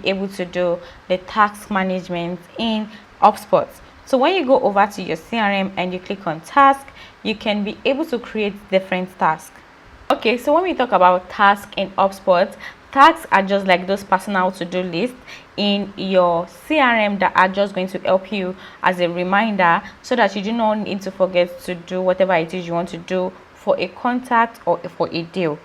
able to do the task management in HubSpot. So when you go over to your CRM and you click on task, you can be able to create different tasks. Okay, so when we talk about tasks in HubSpot, tasks are just like those personal to-do lists in your CRM that are just going to help you as a reminder so that you do not need to forget to do whatever it is you want to do for a contact or for a deal.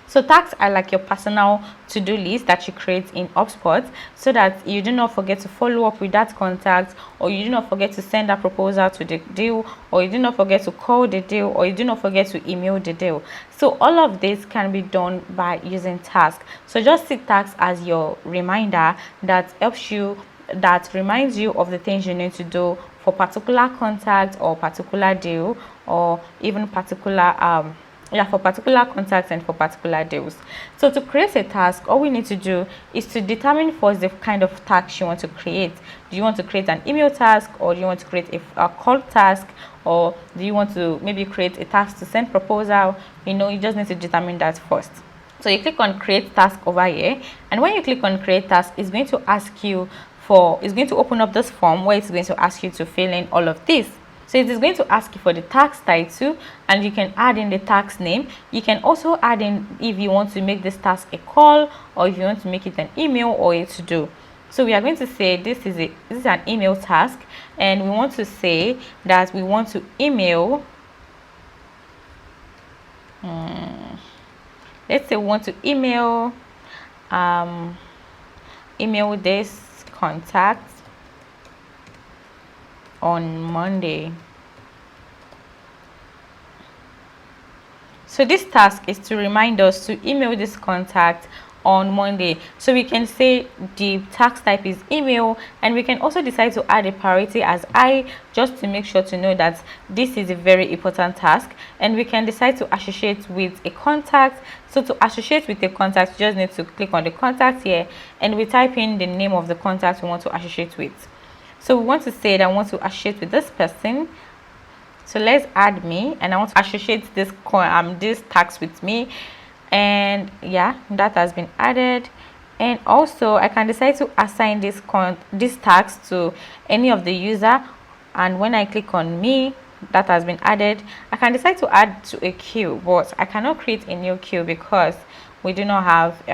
So tasks are like your personal to-do list that you create in HubSpot so that you do not forget to follow up with that contact, or you do not forget to send a proposal to the deal, or you do not forget to call the deal, or you do not forget to email the deal. So all of this can be done by using tasks. So just see tasks as your reminder that helps you, that reminds you of the things you need to do for particular contact or particular deal, or even particular for particular contacts and for particular deals. So to create a task, all we need to do is to determine first the kind of task you want to create. Do you want to create an email task, or do you want to create a call task, or do you want to maybe create a task to send proposal? You just need to determine that first. So you click on create task over here, and when you click on create task, it's going to ask you it's going to open up this form where it's going to ask you to fill in all of this. So it is going to ask you for the task title, and you can add in the task name. You can also add in if you want to make this task a call, or if you want to make it an email or a to-do. So we are going to say this is an email task, and we want to say that we want to email. Let's say we want to email this contact on Monday. So this task is to remind us to email this contact on Monday. So we can say the task type is email, and we can also decide to add a priority as I, just to make sure to know that this is a very important task. And we can decide to associate with a contact. So to associate with a contact, you just need to click on the contact here, and we type in the name of the contact we want to associate with. So we want to say that I want to associate with this person. So let's add me, and I want to associate this task with me. And yeah, that has been added. And also I can decide to assign this task to any of the user. And when I click on me, that has been added. I can decide to add to a queue, but I cannot create a new queue because we do not have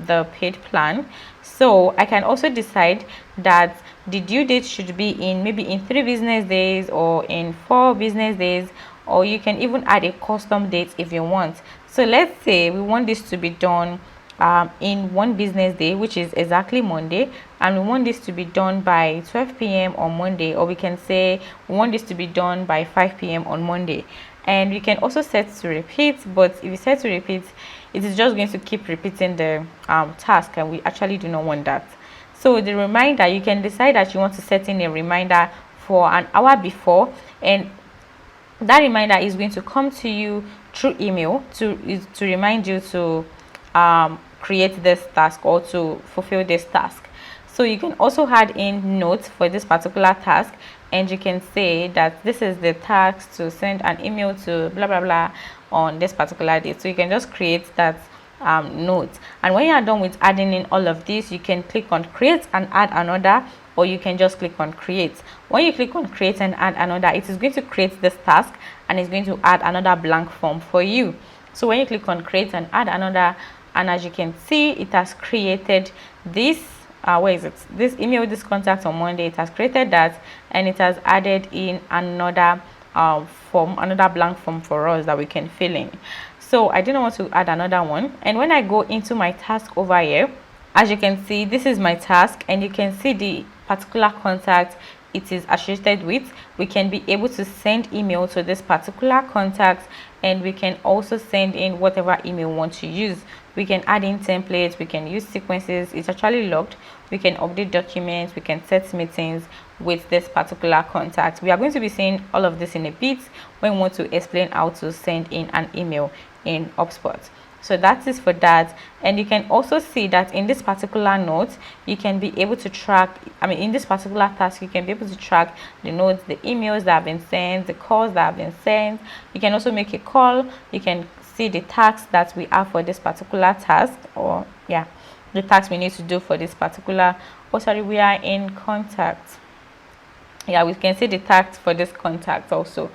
the paid plan. So I can also decide that the due date should be maybe in 3 business days or in 4 business days, or you can even add a custom date if you want. So let's say we want this to be done in 1 business day, which is exactly Monday, and we want this to be done by 12 p.m. on Monday, or we can say we want this to be done by 5 p.m. on Monday. And we can also set to repeat, but if you set to repeat, it is just going to keep repeating the task, and we actually do not want that. So the reminder, you can decide that you want to set in a reminder for an hour before, and that reminder is going to come to you through email to remind you to create this task or to fulfill this task. So you can also add in notes for this particular task, and you can say that this is the task to send an email to blah blah blah on this particular date. So you can just create that note, and when you are done with adding in all of this, you can click on create and add another, or you can just click on create. When you click on create and add another, it is going to create this task, and it's going to add another blank form for you. So when you click on create and add another, and as you can see, it has created this this email, this contact on Monday. It has created that, and it has added in another form, another blank form for us that we can fill in. So I didn't want to add another one. And when I go into my task over here, as you can see, this is my task, and you can see the particular contact it is associated with. We can be able to send email to this particular contact, and we can also send in whatever email we want to use. We can add in templates, we can use sequences. It's actually logged. We can update documents, we can set meetings with this particular contact. We are going to be seeing all of this in a bit when we want to explain how to send in an email in HubSpot. So that is for that. And you can also see that in this particular note, you can be able to track, in this particular task, you can be able to track the notes, the emails that have been sent, the calls that have been sent. You can also make a call. You can see the tasks that we have for this particular task, or yeah, the task we need to do for this particular, oh sorry, we are in contact. Yeah, we can see the task for this contact also.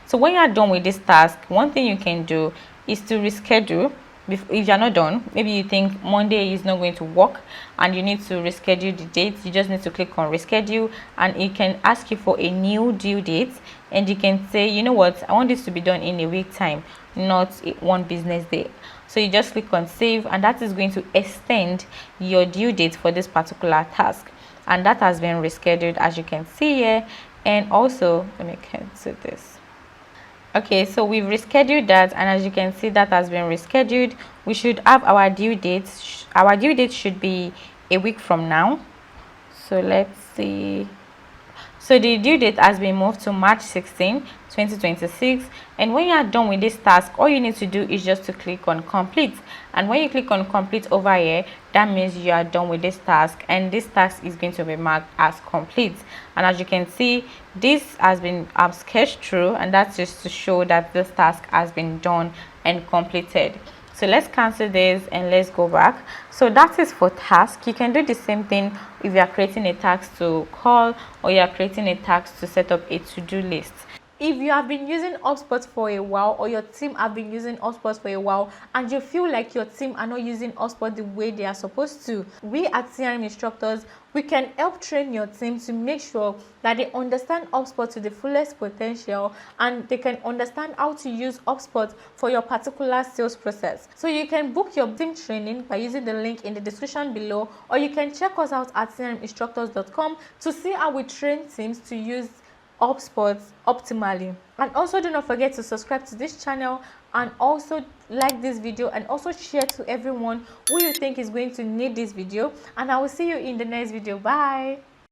So when you are done with this task, one thing you can do is to reschedule. If you're not done, maybe you think Monday is not going to work and you need to reschedule the date, you just need to click on reschedule, and it can ask you for a new due date, and you can say, you know what, I want this to be done in a week time, not one business day. So you just click on save, and that is going to extend your due date for this particular task, and that has been rescheduled, as you can see here. And also, let me cancel this. Okay, so we've rescheduled that, and as you can see, that has been rescheduled. We should have our due date. Our due date should be a week from now. So let's see. So the due date has been moved to March 16, 2026. And when you are done with this task, all you need to do is just to click on complete. And when you click on complete over here, that means you are done with this task, and this task is going to be marked as complete. And as you can see, this has been sketched through, and that's just to show that this task has been done and completed. So let's cancel this and let's go back. So that is for task. You can do the same thing if you are creating a task to call, or you are creating a task to set up a to-do list. If you have been using HubSpot for a while, or your team have been using HubSpot for a while, and you feel like your team are not using HubSpot the way they are supposed to, we at CRM instructors, we can help train your team to make sure that they understand HubSpot to the fullest potential, and they can understand how to use HubSpot for your particular sales process. So you can book your team training by using the link in the description below, or you can check us out at crminstructors.com to see how we train teams to use HubSpot optimally. And also, do not forget to subscribe to this channel, and also like this video, and also share to everyone who you think is going to need this video. And I will see you in the next video. Bye.